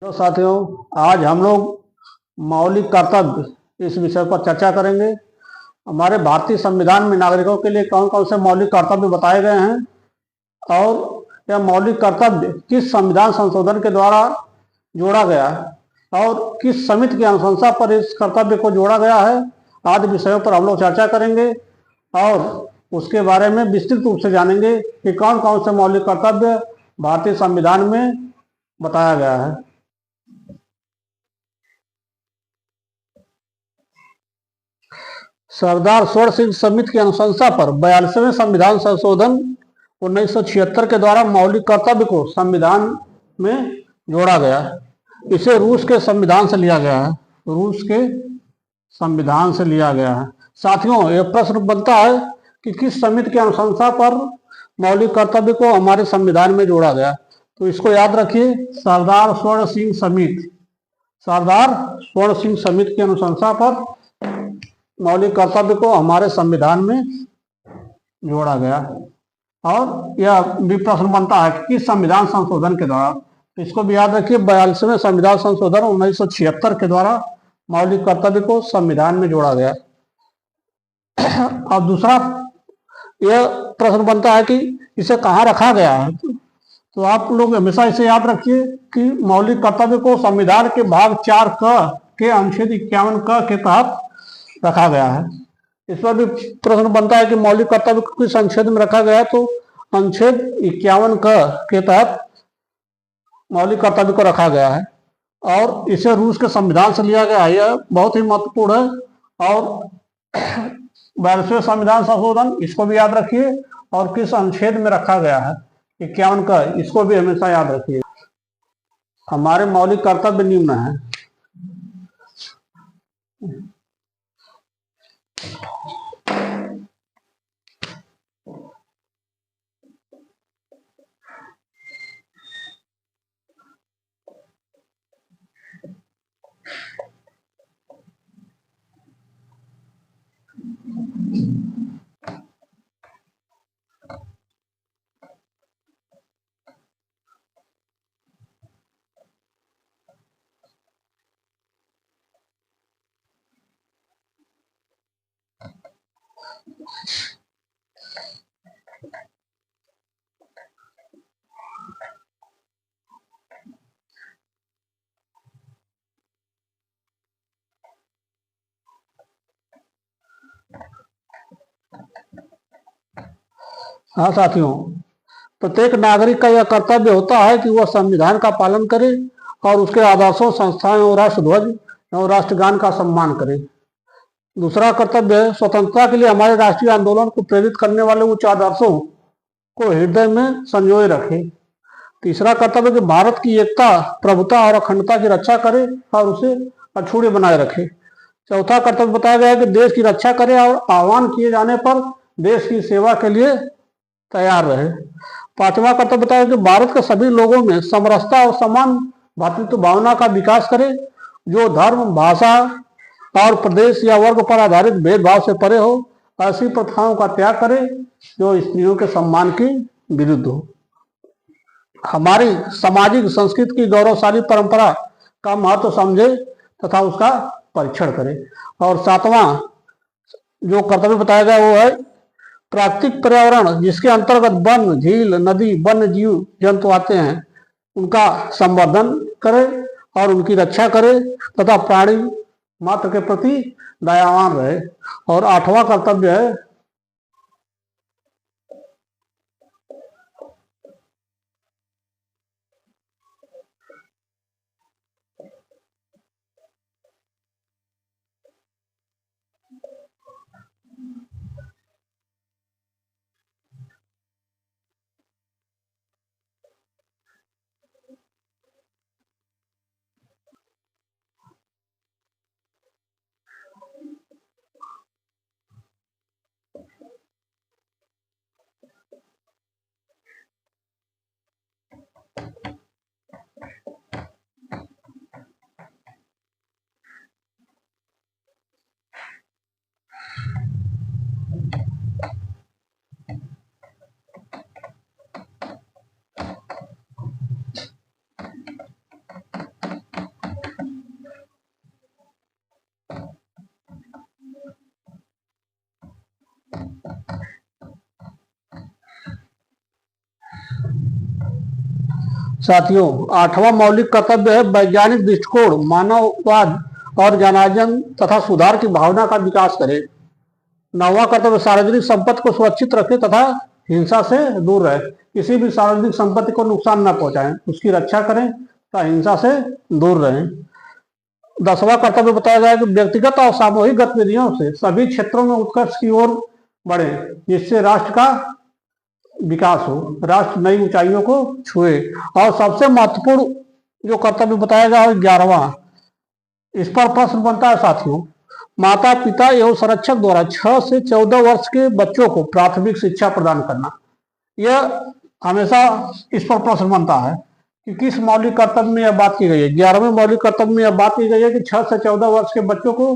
तो साथियों, आज हम लोग मौलिक कर्तव्य इस विषय पर चर्चा करेंगे। हमारे भारतीय संविधान में नागरिकों के लिए कौन कौन से मौलिक कर्तव्य बताए गए हैं और यह मौलिक कर्तव्य किस संविधान संशोधन के द्वारा जोड़ा गया है और किस समिति की अनुशंसा पर इस कर्तव्य को जोड़ा गया है आदि विषयों पर हम लोग चर्चा करेंगे और उसके बारे में विस्तृत रूप से जानेंगे कि कौन कौन से मौलिक कर्तव्य भारतीय संविधान में बताया गया है। सरदार स्वर्ण सिंह समिति की अनुशंसा पर 42वें संविधान संशोधन 1976 के द्वारा मौलिक कर्तव्य को संविधान में जोड़ा गया। इसे रूस के संविधान से लिया गया है। रूस के संविधान से लिया गया है। साथियों, यह प्रश्न बनता है कि किस समिति की अनुशंसा पर मौलिक कर्तव्य को हमारे संविधान में जोड़ा गया, तो इसको याद रखिए, सरदार स्वर्ण सिंह समिति। सरदार स्वर्ण सिंह समिति की अनुशंसा पर मौलिक कर्तव्य को हमारे संविधान में जोड़ा गया। और यह भी प्रश्न बनता है कि किस संविधान संशोधन के द्वारा, तो इसको भी याद रखिए, 42वें संविधान संशोधन 1976 के द्वारा मौलिक कर्तव्य को संविधान में जोड़ा गया। और दूसरा यह प्रश्न बनता है कि इसे कहाँ रखा गया है, तो आप लोग हमेशा इसे याद रखिए कि मौलिक कर्तव्य को संविधान के भाग 4 क के अनुच्छेद 51 क के तहत रखा गया है। इस पर भी प्रश्न बनता है कि मौलिक कर्तव्य को किस अनुच्छेद में रखा गया है, तो अनुच्छेद 51 क के तहत मौलिक कर्तव्य को रखा गया है और इसे रूस के संविधान से लिया गया है। यह बहुत ही महत्वपूर्ण है। और 42वें संविधान संशोधन, इसको भी याद रखिए, और किस अनुच्छेद में रखा गया है, 51 का, इसको भी हमेशा याद रखिए। हमारे मौलिक कर्तव्य निम्न है। हाँ साथियों, प्रत्येक नागरिक का यह कर्तव्य होता है कि वह संविधान का पालन करे और उसके आदर्शों, संस्थाओं और राष्ट्रध्वज और राष्ट्रगान का सम्मान करे। दूसरा कर्तव्य है स्वतंत्रता के लिए हमारे राष्ट्रीय आंदोलन को प्रेरित करने वाले उच्च आदर्शों को हृदय में संजोए रखे। तीसरा कर्तव्य कि भारत की एकता, प्रभुता और अखंडता की रक्षा करे और उसे अछूते बनाए रखे। चौथा कर्तव्य बताया गया है कि देश की रक्षा करे और आह्वान किए जाने पर देश की सेवा के लिए तैयार रहे। पांचवा कर्तव्य बताया कि भारत के सभी लोगों में समरसता और समान भातृत्व भावना का विकास करे, जो धर्म, भाषा और प्रदेश या वर्ग पर आधारित भेदभाव से परे हो। ऐसी प्रथाओं का त्याग करे जो स्त्रियों के सम्मान की विरुद्ध हो। हमारी सामाजिक संस्कृति की गौरवशाली परंपरा का महत्व समझे तथा उसका परीक्षण करे। और सातवां जो कर्तव्य बताया गया वो है प्राकृतिक पर्यावरण, जिसके अंतर्गत वन, झील, नदी, वन्य जीव जंतु आते हैं, उनका संवर्धन करे और उनकी रक्षा करे तथा प्राणी मात्र के प्रति दयावान रहे। और आठवां कर्तव्य है साथियों, 8वां मौलिक कर्तव्य है वैज्ञानिक दृष्टिकोण, मानववाद और जनार्दन तथा सुधार की भावना का विकास करें। 9वां कर्तव्य सार्वजनिक संपत्ति को सुरक्षित रखें तथा हिंसा से दूर रहे। किसी भी सार्वजनिक संपत्ति को नुकसान न पहुंचाएं, उसकी रक्षा करें तथा हिंसा से दूर रहें। 10वां कर्तव्य बताया गया कि व्यक्तिगत और सामूहिक गतिविधियों से सभी क्षेत्रों में उत्कर्ष की ओर बढ़े, जिससे राष्ट्र का विकास हो, राष्ट्र नई ऊंचाइयों को छुए। और सबसे महत्वपूर्ण जो कर्तव्य बताया गया है 11वां, इस पर प्रश्न बनता है साथियों, माता पिता एवं संरक्षक द्वारा 6 से 14 वर्ष के बच्चों को प्राथमिक शिक्षा प्रदान करना। यह हमेशा इस पर प्रश्न बनता है कि किस मौलिक कर्तव्य में यह बात की गई है। 11वें मौलिक कर्तव्य में यह बात की गई है कि 6 से 14 वर्ष के बच्चों को